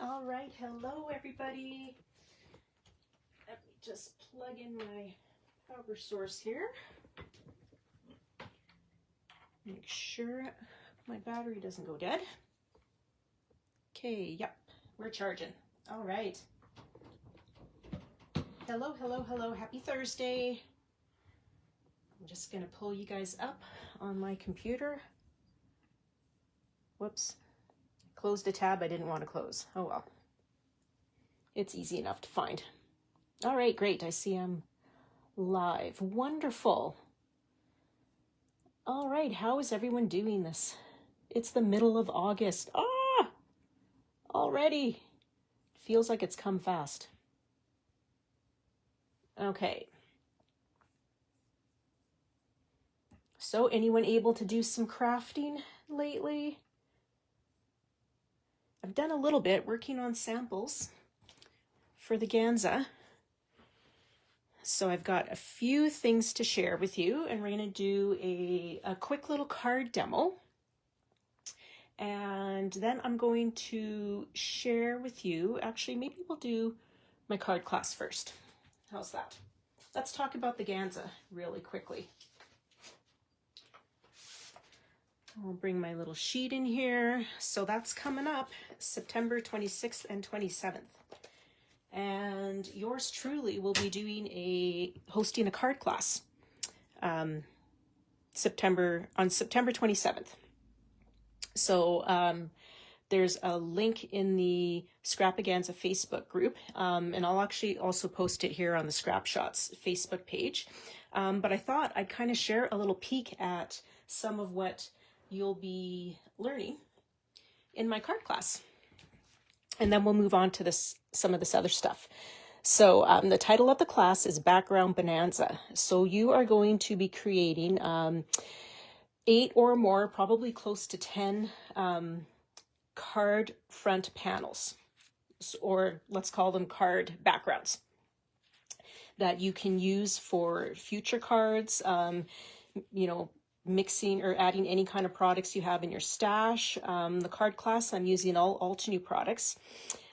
All right, hello everybody. Let me just plug in my power source here. Make sure my battery doesn't go dead. Okay, yep, we're charging. All right. Hello, hello, hello, happy Thursday. I'm just gonna pull you guys up on my computer. Whoops, closed a tab I didn't want to close. Oh well. It's easy enough to find. All right, great. I see I'm live. Wonderful. All right, how is everyone doing this? It's the middle of August. Already. Feels like it's come fast. Okay. So anyone able to do some crafting lately? I've done a little bit working on samples for the Ganza. So I've got a few things to share with you, and we're going to do a quick little card demo. And then I'm going to share with you, actually maybe we'll do my card class first. How's that? Let's talk about the Ganza really quickly. I'll bring my little sheet in here. So that's coming up September 26th and 27th. And yours truly will be hosting a card class September 27th. So there's a link in the Scrapaganza Facebook group, and I'll actually also post it here on the Scrap Shots Facebook page. But I thought I'd kind of share a little peek at some of what you'll be learning in my card class. And then we'll move on to some of this other stuff. So the title of the class is Background Bonanza. So you are going to be creating 8 or more, probably close to 10 card front panels, or let's call them card backgrounds, that you can use for future cards, mixing or adding any kind of products you have in your stash. The card class, I'm using all to new products.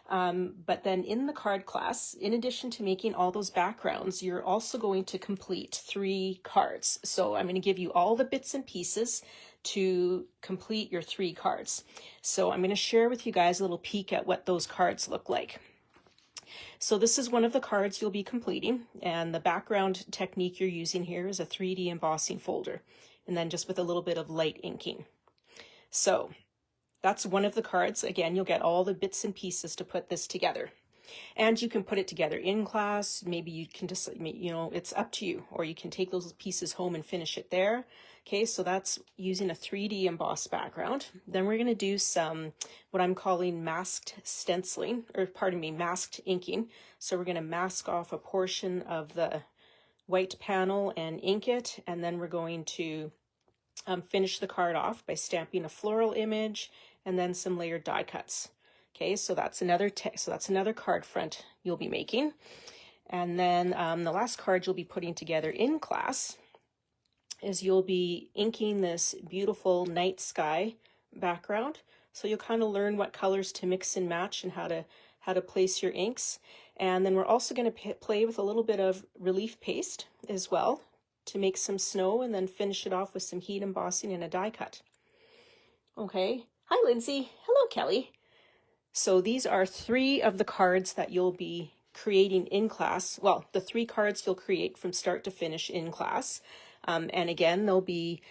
But then in the card class, in addition to making all those backgrounds, you're also going to complete 3 cards. So I'm going to give you all the bits and pieces to complete your 3 cards. So I'm going to share with you guys a little peek at what those cards look like. So this is one of the cards you'll be completing, and the background technique you're using here is a 3D embossing folder, and then just with a little bit of light inking. So that's one of the cards. Again, you'll get all the bits and pieces to put this together. And you can put it together in class. Maybe you can just, it's up to you. Or you can take those pieces home and finish it there. Okay, so that's using a 3D embossed background. Then we're going to do some, what I'm calling masked inking. So we're going to mask off a portion of the white panel and ink it. And then we're going to finish the card off by stamping a floral image and then some layered die cuts. Okay, so that's another card front you'll be making. And then the last card you'll be putting together in class is you'll be inking this beautiful night sky background. So you'll kind of learn what colors to mix and match and how to place your inks. And then we're also going to play with a little bit of relief paste as well to make some snow, and then finish it off with some heat embossing and a die cut. Okay. Hi, Lindsay. Hello, Kelly. So these are 3 of the cards that you'll be creating in class. Well, the 3 cards you'll create from start to finish in class. And again, you'll be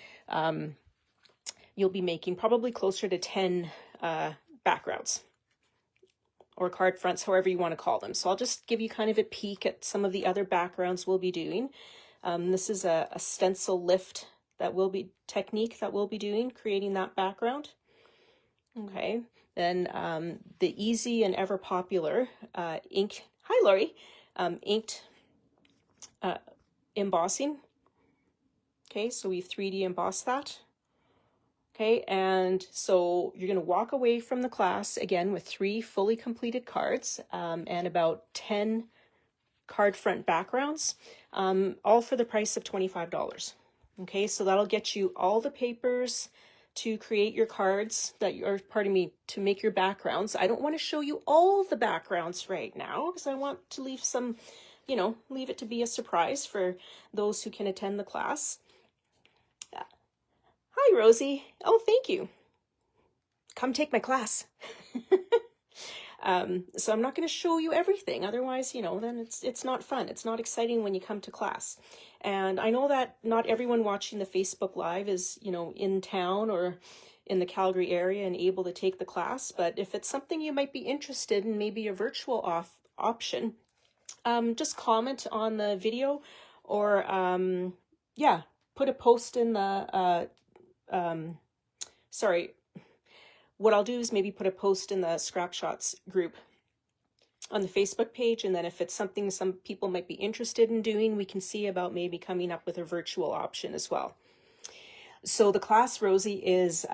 making probably closer to 10 backgrounds or card fronts, however you want to call them. So I'll just give you kind of a peek at some of the other backgrounds we'll be doing. This is a stencil lift technique that we'll be doing, creating that background. Okay, then the easy and ever popular inked embossing. Okay, so we've 3D embossed that. Okay, and so you're going to walk away from the class again with 3 fully completed cards and about 10 card front backgrounds, all for the price of $25. Okay, so that'll get you all the papers to create your cards pardon me, to make your backgrounds. I don't want to show you all the backgrounds right now because I want to leave some, leave it to be a surprise for those who can attend the class. Hi, Rosie. Oh, thank you. Come take my class. So I'm not going to show you everything. Otherwise, then it's not fun. It's not exciting when you come to class. And I know that not everyone watching the Facebook Live is, in town or in the Calgary area and able to take the class. But if it's something you might be interested in, maybe a virtual option, just comment on the video or, put a post in the, what I'll do is maybe put a post in the Scrapshots group on the Facebook page, and then if it's something some people might be interested in doing, we can see about maybe coming up with a virtual option as well. So the class, Rosie, is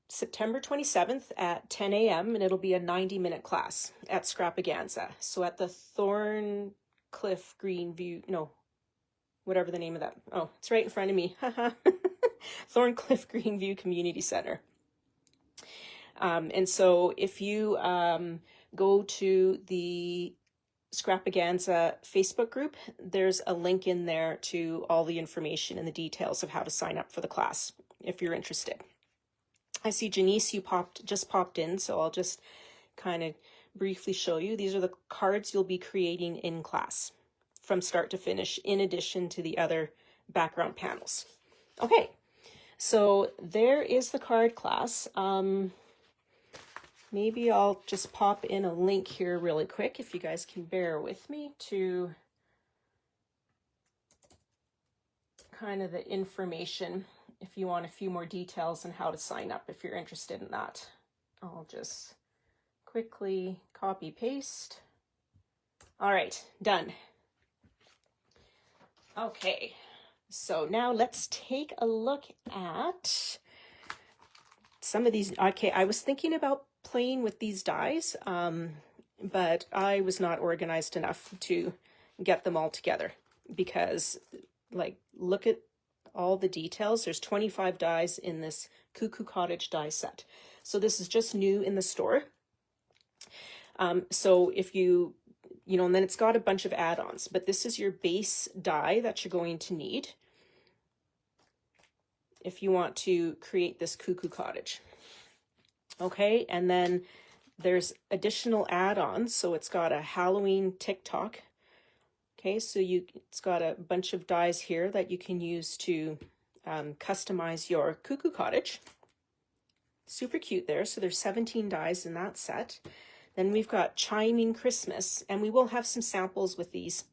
September 27th at 10 a.m. and it'll be a 90-minute class at Scrapaganza. So at the Thorncliffe Greenview, no, whatever the name of that. Oh, it's right in front of me. Thorncliffe Greenview Community Center. And so if you go to the Scrapaganza Facebook group, there's a link in there to all the information and the details of how to sign up for the class if you're interested. I see Janice, you just popped in, so I'll just kind of briefly show you. These are the cards you'll be creating in class from start to finish, in addition to the other background panels. Okay, so there is the card class. Maybe I'll just pop in a link here really quick, if you guys can bear with me, to kind of the information if you want a few more details on how to sign up if you're interested in that. I'll just quickly copy paste. All right, done. Okay, so now let's take a look at some of these. Okay, I was thinking about playing with these dies, but I was not organized enough to get them all together because, look at all the details. There's 25 dies in this Cuckoo Cottage die set. So this is just new in the store. So if you, and then it's got a bunch of add-ons, but this is your base die that you're going to need if you want to create this Cuckoo Cottage. Okay, and then there's additional add-ons. So it's got a Halloween TikTok. Okay, so it's got a bunch of dies here that you can use to customize your Cuckoo Cottage. Super cute there. So there's 17 dies in that set. Then we've got Chiming Christmas, and we will have some samples with these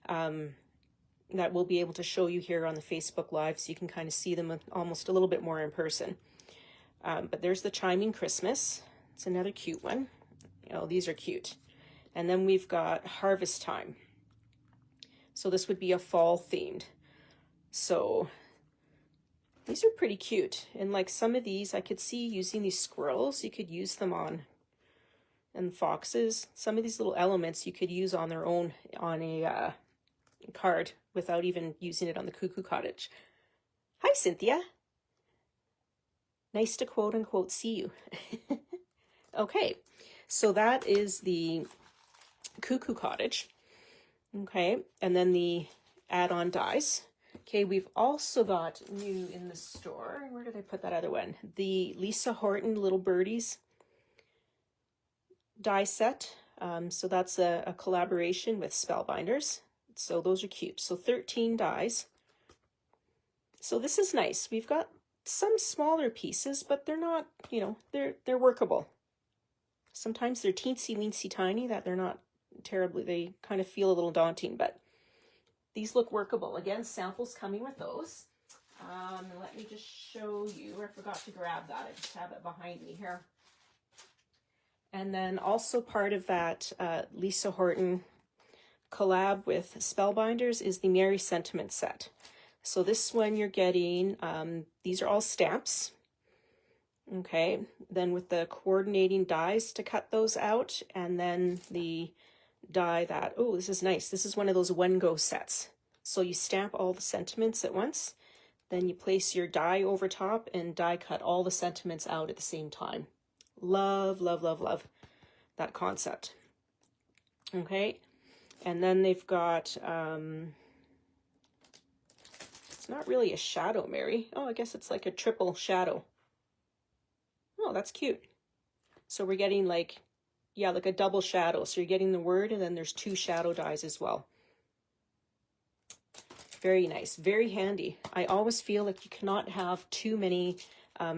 that we'll be able to show you here on the Facebook Live, so you can kind of see them almost a little bit more in person. But there's the Chiming Christmas. It's another cute one. Oh, these are cute. And then we've got Harvest Time. So this would be a fall themed. So these are pretty cute. And like some of these, I could see using these squirrels. You could use them on, and foxes. Some of these little elements you could use on their own on a card without even using it on the Cuckoo Cottage. Hi, Cynthia. Nice to quote unquote see you. Okay, so that is the Cuckoo Cottage. Okay, and then the add-on dies. Okay, we've also got new in the store. Where did I put that other one? The Lisa Horton Little Birdies die set. So that's a collaboration with Spellbinders. So those are cute. So 13 dies. So this is nice. We've got some smaller pieces, but they're not, they're workable. Sometimes they're teensy weensy tiny that they're not terribly, they kind of feel a little daunting, but these look workable. Again, samples coming with those. Let me just show you. I forgot to grab that. I just have it behind me here. And then also part of that Lisa Horton collab with Spellbinders is the Merry Sentiment set. So this one you're getting, these are all stamps. Okay, then with the coordinating dies to cut those out, and then the die that, oh, this is nice. This is one of those one-go sets. So you stamp all the sentiments at once. Then you place your die over top and die cut all the sentiments out at the same time. Love, love, love, love that concept. Okay, and then they've got, it's not really a shadow, Mary. Oh, I guess it's like a triple shadow. Oh, that's cute. So we're getting like, yeah, like a double shadow. So you're getting the word, and then there's 2 shadow dies as well. Very nice, very handy. I always feel like you cannot have too many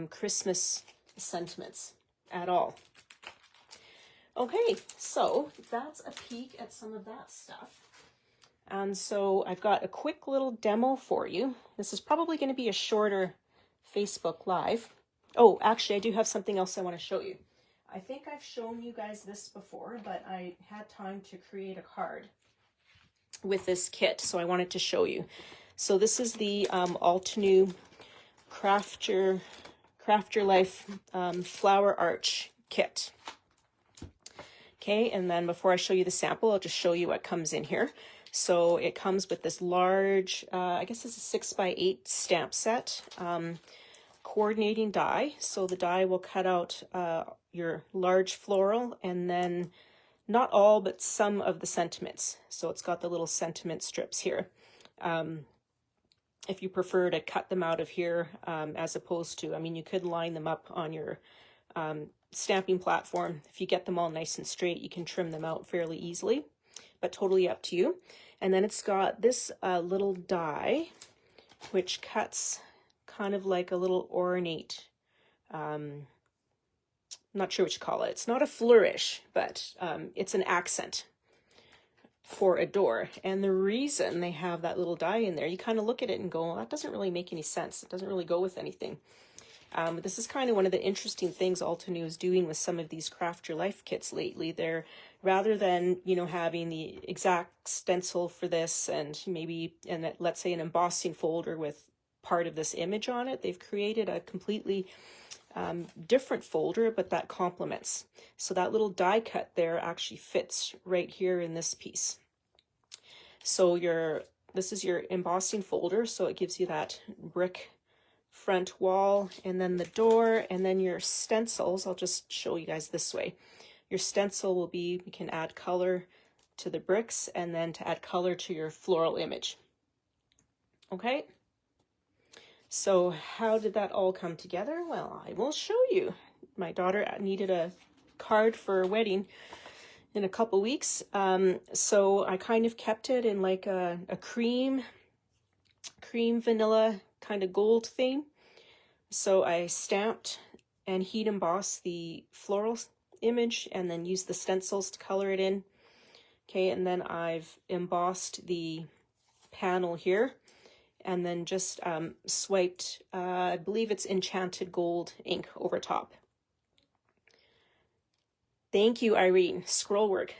Christmas sentiments at all. Okay, so that's a peek at some of that stuff. And so I've got a quick little demo for you. This is probably going to be a shorter Facebook Live. Oh, actually, I do have something else I want to show you. I think I've shown you guys this before, but I had time to create a card with this kit, so I wanted to show you. So this is the Altenew Craft Your Life Flower Arch kit. Okay, and then before I show you the sample, I'll just show you what comes in here. So it comes with this large, I guess it's a 6x8 stamp set, coordinating die. So the die will cut out your large floral, and then not all, but some of the sentiments. So it's got the little sentiment strips here. If you prefer to cut them out of here, as opposed to, I mean, you could line them up on your stamping platform. If you get them all nice and straight, you can trim them out fairly easily, but totally up to you. And then it's got this little die, which cuts kind of like a little ornate, I'm not sure what you call it. It's not a flourish, but it's an accent for a door. And the reason they have that little die in there, you kind of look at it and go, well, that doesn't really make any sense. It doesn't really go with anything. This is kind of one of the interesting things Altenew is doing with some of these Craft Your Life kits lately. They're, rather than, you know, having the exact stencil for this and maybe, and let's say an embossing folder with part of this image on it, they've created a completely different folder, but that complements. So that little die cut there actually fits right here in this piece. So this is your embossing folder, so it gives you that brick front wall, and then the door, and then your stencils. I'll just show you guys this way. Your stencil will be, you can add color to the bricks, and then to add color to your floral image. Okay, so how did that all come together? Well, I will show you. My daughter needed a card for a wedding in a couple weeks, so I kind of kept it in like a cream vanilla kind of gold theme. So I stamped and heat embossed the floral image, and then used the stencils to color it in. Okay, and then I've embossed the panel here, and then just swiped, I believe it's enchanted gold ink over top. Thank you, Irene. Scroll work.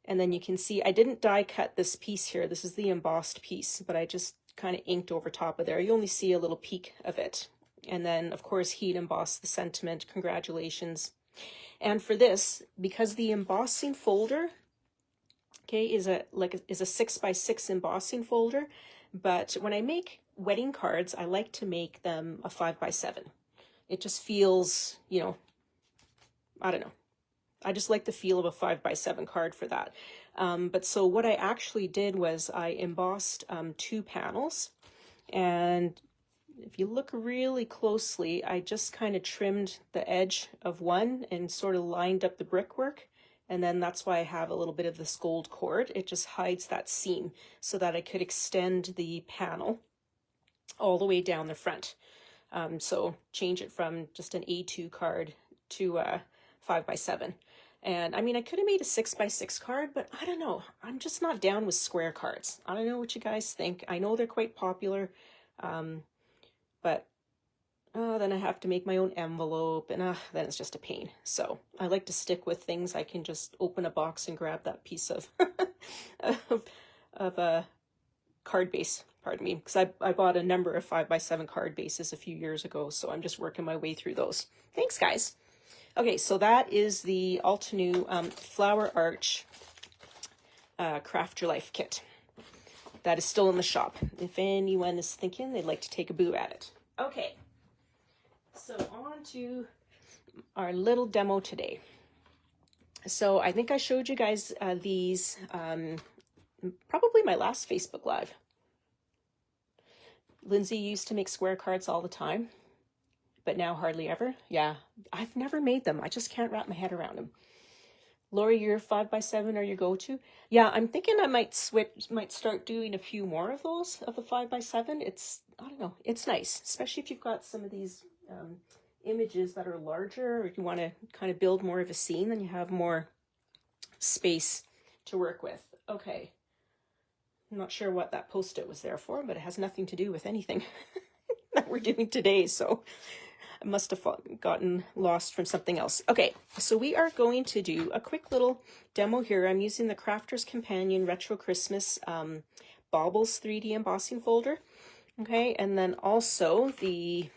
And then you can see I didn't die cut this piece here. This is the embossed piece, but I just kind of inked over top of there. You only see a little peek of it. And then, of course, heat embossed the sentiment. Congratulations. And for this, because the embossing folder, okay, is a 6x6 embossing folder, but when I make wedding cards, I like to make them a 5x7. It just feels, you know, I don't know. I just like the feel of a 5x7 card for that. But so what I actually did was I embossed 2 panels, and if you look really closely, I just kind of trimmed the edge of one and sort of lined up the brickwork. And then that's why I have a little bit of this gold cord. It just hides that seam so that I could extend the panel all the way down the front. So change it from just an A2 card to a 5x7. And I mean, I could have made a 6x6 card, but I don't know. I'm just not down with square cards. I don't know what you guys think. I know they're quite popular, but then I have to make my own envelope, and then it's just a pain. So I like to stick with things I can just open a box and grab that piece of of a card base. Pardon me, because I bought a number of 5x7 card bases a few years ago, so I'm just working my way through those. Thanks, guys. Okay, so that is the Altenew Flower Arch Craft Your Life kit. that is still in the shop, if anyone is thinking they'd like to take a boo at it. Okay, so on to our little demo today. So I think I showed you guys these, probably my last Facebook Live. Lindsay used to make square cards all the time, but now hardly ever. Yeah, I've never made them. I just can't wrap my head around them. Lori, your 5x7 are your go-to? Yeah, I'm thinking I might start doing a few more of those, of the 5x7. I don't know, it's nice, especially if you've got some of these images that are larger, or you want to kind of build more of a scene, then you have more space to work with. Okay. I'm not sure what that post-it was there for, but it has nothing to do with anything that we're doing today, so I must have gotten lost from something else. Okay, so we are going to do a quick little demo here. I'm using the Crafter's Companion Retro Christmas Baubles 3D embossing folder. Okay, and then also the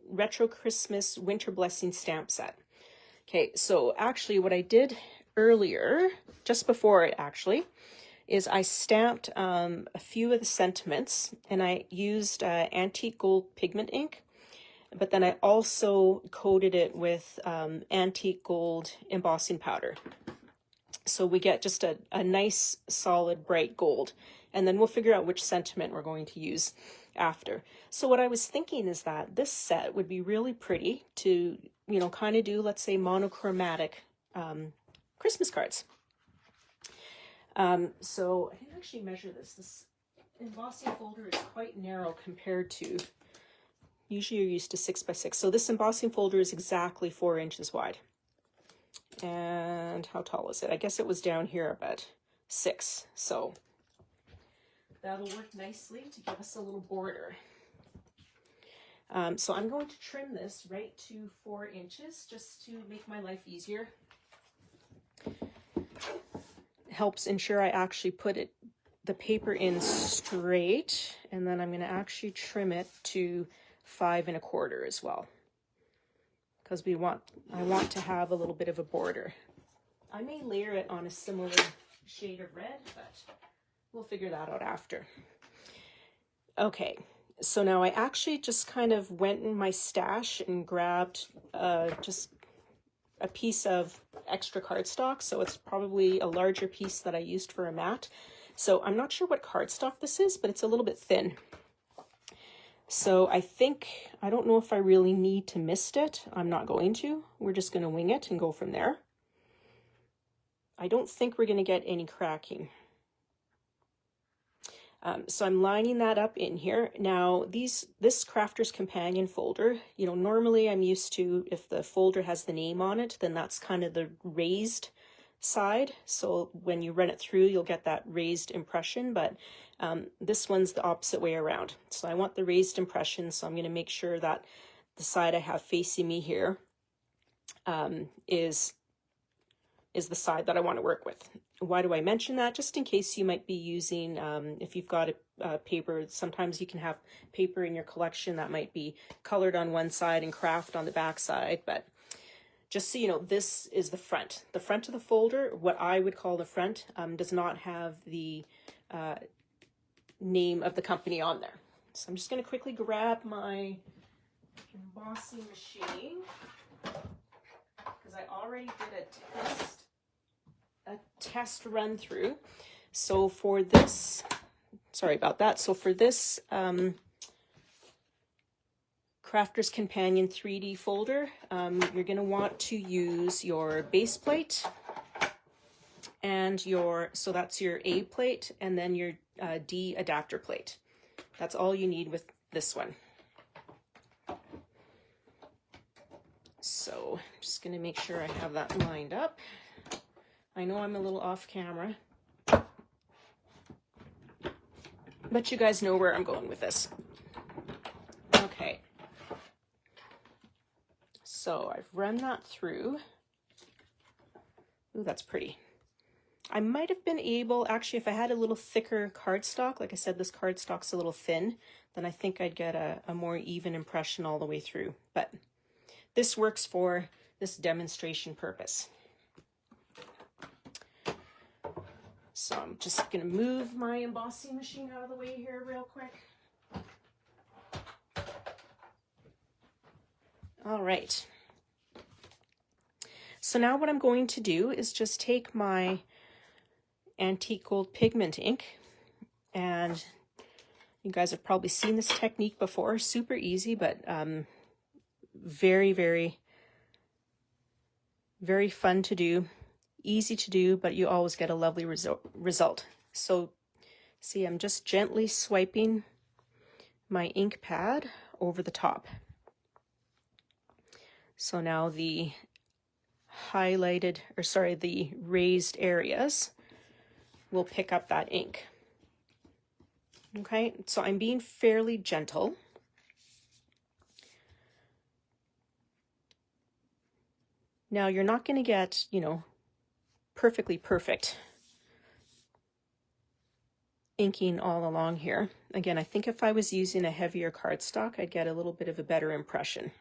Retro Christmas Winter Blessing stamp set. Okay, so actually what I did earlier, just before it actually, is I stamped a few of the sentiments, and I used antique gold pigment ink, but then I also coated it with antique gold embossing powder. So we get just a nice solid bright gold, and then we'll figure out which sentiment we're going to use after. So what I was thinking is that this set would be really pretty to, you know, kind of do, let's say, monochromatic Christmas cards. So I didn't actually measure this. This embossing folder is quite narrow compared to, usually you're used to 6x6. So this embossing folder is exactly 4 inches wide. And how tall is it? I guess it was down here about 6. So that'll work nicely to give us a little border. So I'm going to trim this right to 4 inches just to make my life easier. Helps ensure I actually put the paper in straight, and then I'm going to actually trim it to 5 1/4 as well, because I want to have a little bit of a border. I may layer it on a similar shade of red, but we'll figure that out after. Okay, so now I actually just kind of went in my stash and grabbed just a piece of extra cardstock, so it's probably a larger piece that I used for a mat. So I'm not sure what cardstock this is, but it's a little bit thin. So I don't know if I really need to mist it. I'm not going to. We're just going to wing it and go from there. I don't think we're going to get any cracking. So I'm lining that up in here. Now this Crafter's Companion folder, you know, normally I'm used to, if the folder has the name on it, then that's kind of the raised side. So when you run it through, you'll get that raised impression, but this one's the opposite way around. So I want the raised impression, so I'm going to make sure that the side I have facing me here is the side that I want to work with. Why do I mention that? Just in case you might be using, if you've got a paper, sometimes you can have paper in your collection that might be colored on one side and craft on the back side, but just so you know, this is the front. The front of the folder, what I would call the front, does not have the name of the company on there. So I'm just going to quickly grab my embossing machine, because I already did a test run through. So for this, sorry about that. So for this Crafter's Companion 3D folder, you're going to want to use your base plate and so that's your A plate, and then your D adapter plate. That's all you need with this one. So I'm just going to make sure I have that lined up. I know I'm a little off camera, but you guys know where I'm going with this. Okay. So I've run that through. Ooh, that's pretty. I might have been able, actually, if I had a little thicker cardstock, like I said, this cardstock's a little thin, then I think I'd get a more even impression all the way through. But this works for this demonstration purpose. So I'm just going to move my embossing machine out of the way here real quick. All right. So now what I'm going to do is just take my antique gold pigment ink, and you guys have probably seen this technique before. Super easy, but very, very, very fun to do. Easy to do, but you always get a lovely result. So see, I'm just gently swiping my ink pad over the top. So now the highlighted, or sorry, the raised areas will pick up that ink. Okay, so I'm being fairly gentle. Now you're not going to get, you know, perfectly perfect inking all along here. Again, I think if I was using a heavier cardstock, I'd get a little bit of a better impression.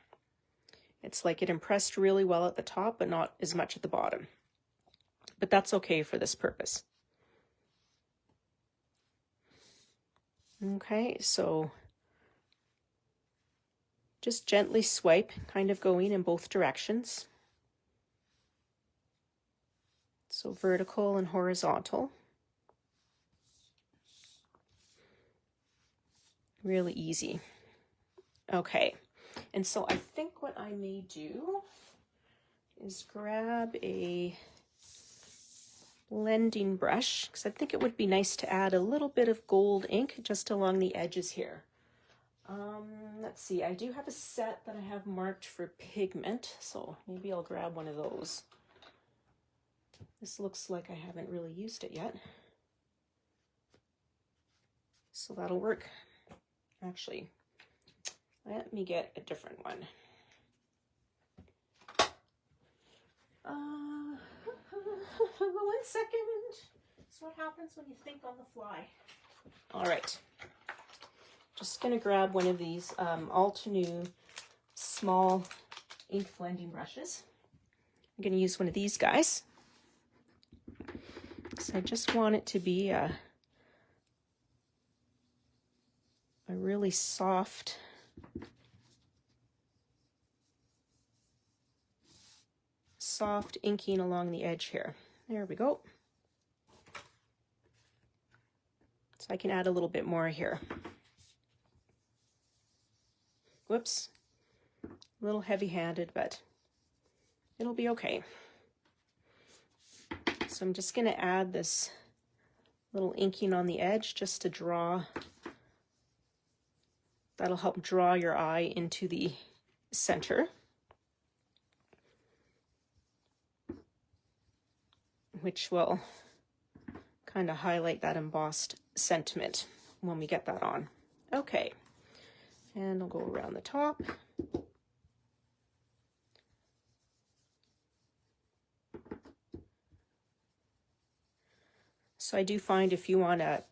It's like it impressed really well at the top, but not as much at the bottom. But that's okay for this purpose. Okay, so just gently swipe, kind of going in both directions. So vertical and horizontal. Really easy. Okay, and so I think what I may do is grab a blending brush, because I think it would be nice to add a little bit of gold ink just along the edges here. Let's see, I do have a set that I have marked for pigment, so maybe I'll grab one of those. This looks like I haven't really used it yet, so that'll work. Actually, let me get a different one. One second. That's what happens when you think on the fly. All right. Just going to grab one of these Altenew small ink blending brushes. I'm going to use one of these guys. So I just want it to be a really soft inking along the edge here. There we go. So I can add a little bit more here. Whoops, a little heavy-handed, but it'll be okay. So I'm just going to add this little inking on the edge just to draw. That'll help draw your eye into the center, which will kind of highlight that embossed sentiment when we get that on. Okay, and I'll go around the top. So I do find if you want a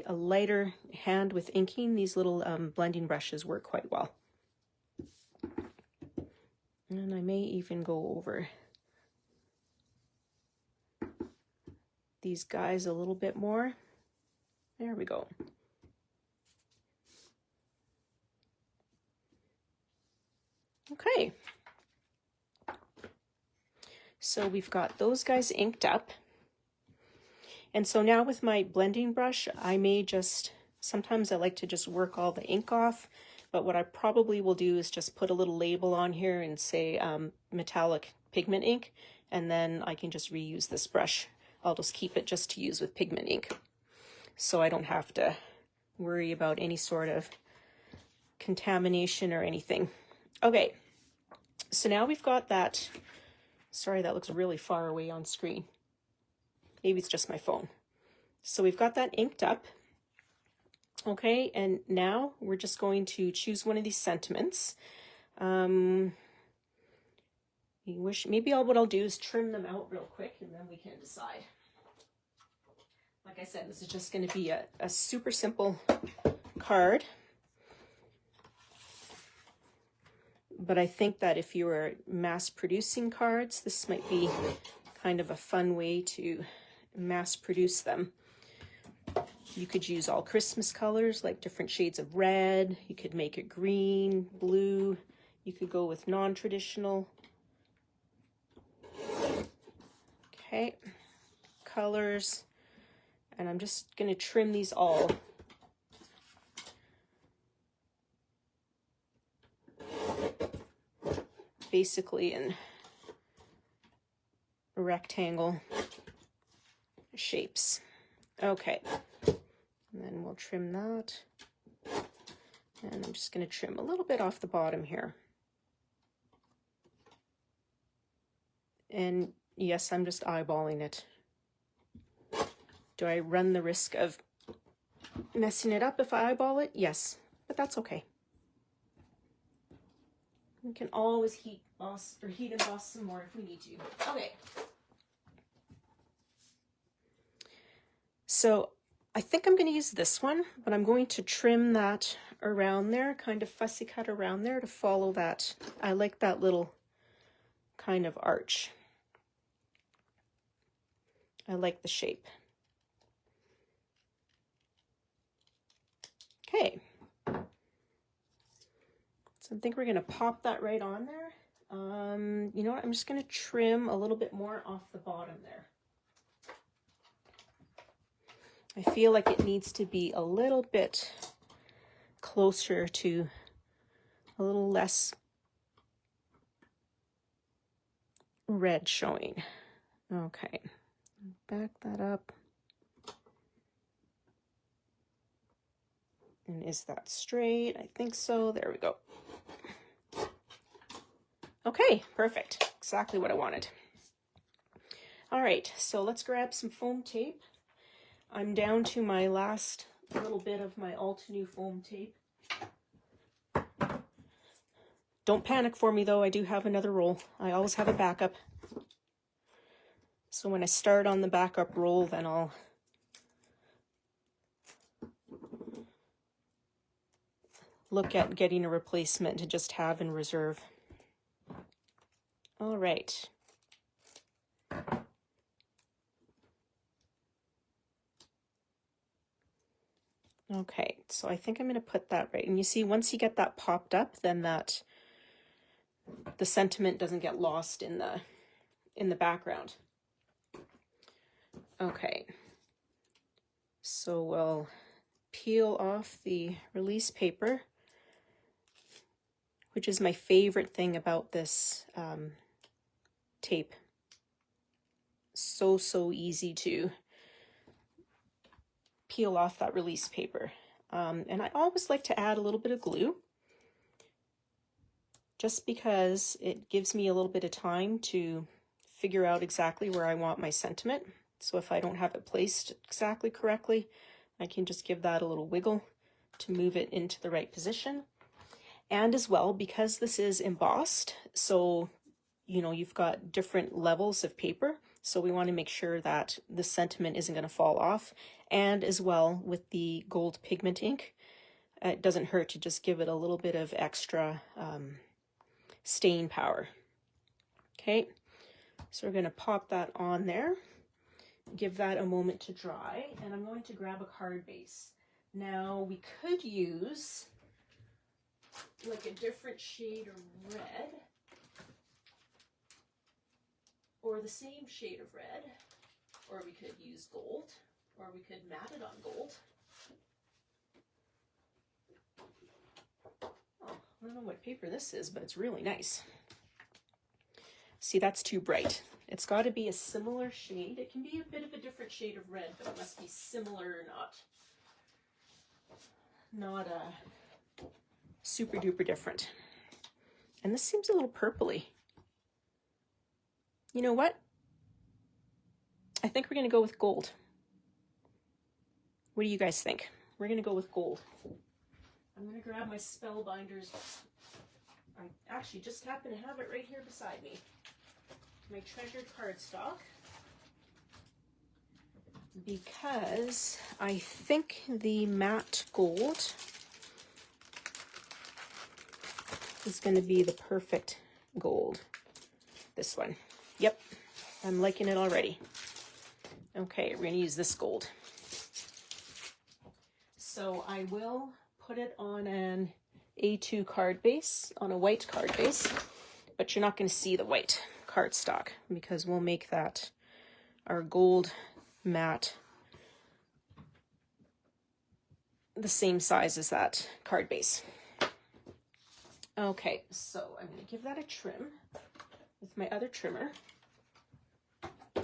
lighter hand with inking, these little blending brushes work quite well. And I may even go over these guys a little bit more. There we go. Okay. So we've got those guys inked up. And so now with my blending brush, I may just, sometimes I like to just work all the ink off, but what I probably will do is just put a little label on here and say metallic pigment ink, and then I can just reuse this brush. I'll just keep it just to use with pigment ink, so I don't have to worry about any sort of contamination or anything. Okay, so now we've got that. Sorry, that looks really far away on screen. Maybe it's just my phone. So we've got that inked up. Okay, and now we're just going to choose one of these sentiments. Maybe what I'll do is trim them out real quick and then we can decide. Like I said, this is just going to be a super simple card. But I think that if you were mass producing cards, this might be kind of a fun way to mass produce them. You could use all Christmas colors, like different shades of red. You could make it green, blue. You could go with non-traditional. Okay, colors. And I'm just going to trim these all. Basically in rectangle shapes. Okay. And then we'll trim that. And I'm just going to trim a little bit off the bottom here. And yes, I'm just eyeballing it. Do I run the risk of messing it up if I eyeball it? Yes, but that's okay. We can always heat and emboss some more if we need to. Okay. So I think I'm going to use this one, but I'm going to trim that around there, kind of fussy cut around there to follow that. I like that little kind of arch. I like the shape. Okay. So I think we're going to pop that right on there. You know what? I'm just going to trim a little bit more off the bottom there. I feel like it needs to be a little bit closer to a little less red showing. Okay, back that up. And is that straight? I think so. There we go. Okay, perfect. Exactly what I wanted. All right, so let's grab some foam tape. I'm down to my last little bit of my all-to-new foam tape. Don't panic for me though, I do have another roll. I always have a backup. So when I start on the backup roll, then I'll look at getting a replacement to just have in reserve. All right. Okay, so I think I'm going to put that right. And you see, once you get that popped up, then the sentiment doesn't get lost in the background. Okay, so we'll peel off the release paper, which is my favorite thing about this tape. So easy to peel off that release paper. And I always like to add a little bit of glue, just because it gives me a little bit of time to figure out exactly where I want my sentiment. So if I don't have it placed exactly correctly, I can just give that a little wiggle to move it into the right position. And as well, because this is embossed, so you know, you've got different levels of paper. So we want to make sure that the sentiment isn't going to fall off. And as well, with the gold pigment ink, it doesn't hurt to just give it a little bit of extra stain power. Okay, so we're going to pop that on there, give that a moment to dry, and I'm going to grab a card base. Now we could use like a different shade of red, or the same shade of red, or we could use gold, or we could mat it on gold. Oh, I don't know what paper this is, but it's really nice. See, that's too bright. It's got to be a similar shade. It can be a bit of a different shade of red, but it must be similar, not super duper different. And this seems a little purpley. You know what? I think we're going to go with gold. What do you guys think? We're going to go with gold. I'm going to grab my Spellbinders. I actually just happen to have it right here beside me. My treasured cardstock. Because I think the matte gold is going to be the perfect gold. This one. Yep, I'm liking it already. Okay, we're going to use this gold. So I will put it on an A2 card base, on a white card base, but you're not going to see the white cardstock because we'll make that our gold mat the same size as that card base. Okay, so I'm going to give that a trim with my other trimmer.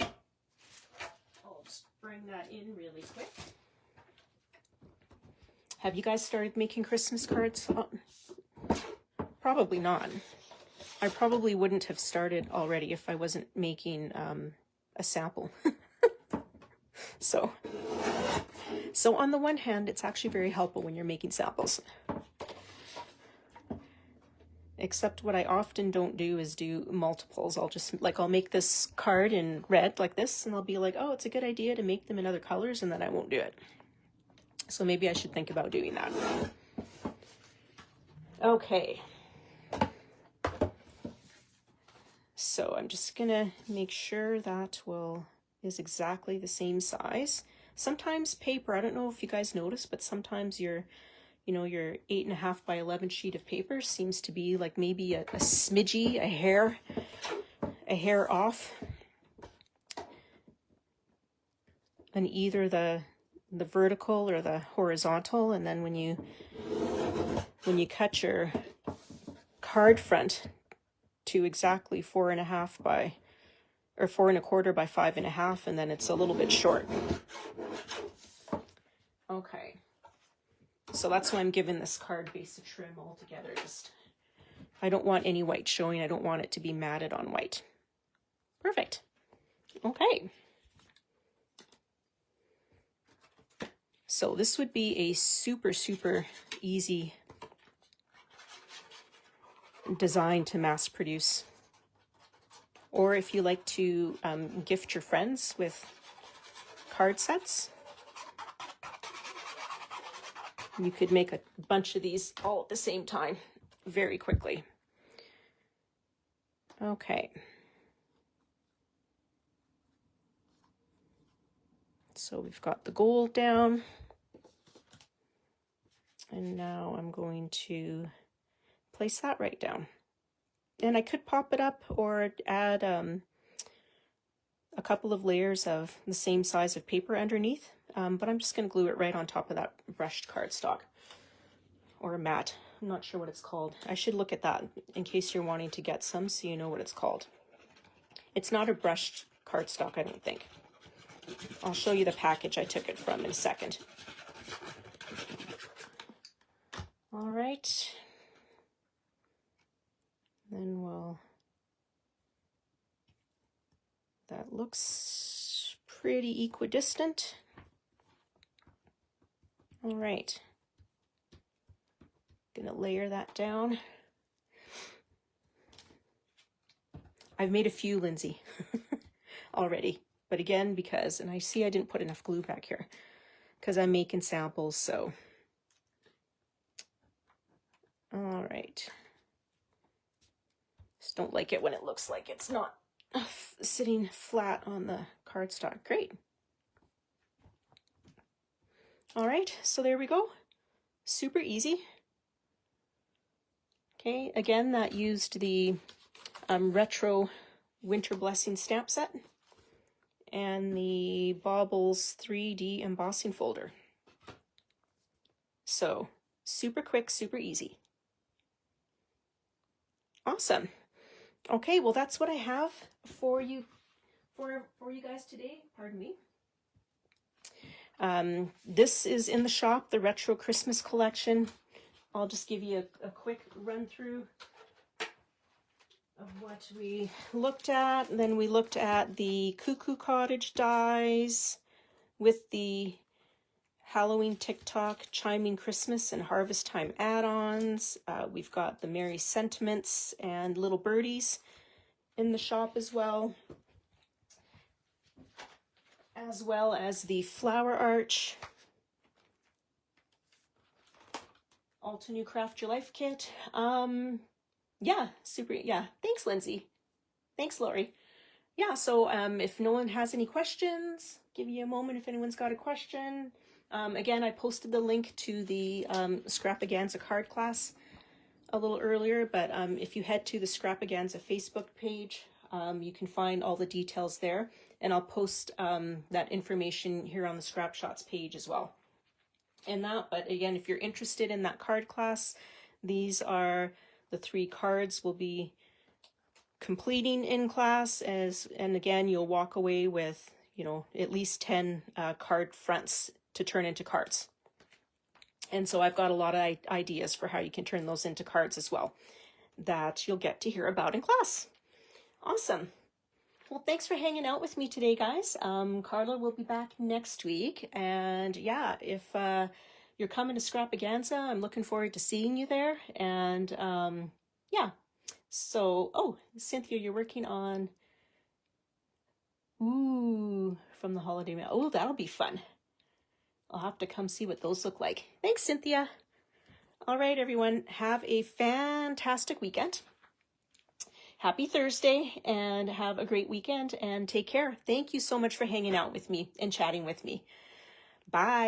I'll just bring that in really quick. Have you guys started making Christmas cards? Probably not. I probably wouldn't have started already if I wasn't making a sample. So on the one hand, it's actually very helpful when you're making samples. Except what I often don't do is do multiples. I'll make this card in red like this, and I'll be like, oh, it's a good idea to make them in other colors, and then I won't do it. So maybe I should think about doing that. Okay. So I'm just gonna make sure that is exactly the same size. Sometimes paper, I don't know if you guys notice, but sometimes your 8.5 by 11 sheet of paper seems to be like maybe a smidgy, a hair off. And either the vertical or the horizontal, and then when you cut your card front to exactly 4.5 by, or 4.25 by 5.5, and then it's a little bit short. Okay, so that's why I'm giving this card base a trim altogether. I don't want any white showing. I don't want it to be matted on white. Perfect. Okay. So this would be a super, super easy design to mass produce. Or if you like to gift your friends with card sets, you could make a bunch of these all at the same time very quickly. Okay. So we've got the gold down. And now I'm going to place that right down. And I could pop it up or add a couple of layers of the same size of paper underneath, but I'm just going to glue it right on top of that brushed cardstock or a mat. I'm not sure what it's called. I should look at that in case you're wanting to get some so you know what it's called. It's not a brushed cardstock, I don't think. I'll show you the package I took it from in a second. All right. Then that looks pretty equidistant. All right. Gonna layer that down. I've made a few, Lindsay, already. But again, and I see I didn't put enough glue back here because I'm making samples, so. All right. Just don't like it when it looks like it's not sitting flat on the cardstock. Great. All right, so there we go. Super easy. Okay, again, that used the retro Winter Blessing stamp set and the Baubles 3D embossing folder. So super quick, super easy. Awesome. Okay, well that's what I have for you guys today. Pardon me. This is in the shop, the Retro Christmas collection. I'll just give you a quick run through of what we looked at. And then we looked at the Cuckoo Cottage dies with the Halloween TikTok, Chiming Christmas and Harvest Time add-ons. We've got the Merry Sentiments and Little Birdies in the shop as well as the Flower Arch, Alta New Craft Your Life kit. Yeah, super, yeah. Thanks, Lindsay. Thanks, Lori. Yeah, so if no one has any questions, give you a moment if anyone's got a question. Again, I posted the link to the Scrapaganza card class a little earlier, but if you head to the Scrapaganza Facebook page, you can find all the details there, and I'll post that information here on the Scrap Shots page as well. But again, if you're interested in that card class, these are the 3 cards we'll be completing in class, and again, you'll walk away with, you know, at least 10 card fronts to turn into cards. And so I've got a lot of ideas for how you can turn those into cards as well that you'll get to hear about in class. Awesome. Well, thanks for hanging out with me today, guys. Carla will be back next week. And yeah, if you're coming to Scrapaganza, I'm looking forward to seeing you there. And yeah, so, oh, Cynthia, you're working on, from the holiday mail. Oh, that'll be fun. I'll have to come see what those look like. Thanks, Cynthia. All right, everyone, have a fantastic weekend. Happy Thursday, and have a great weekend, and take care. Thank you so much for hanging out with me and chatting with me. Bye.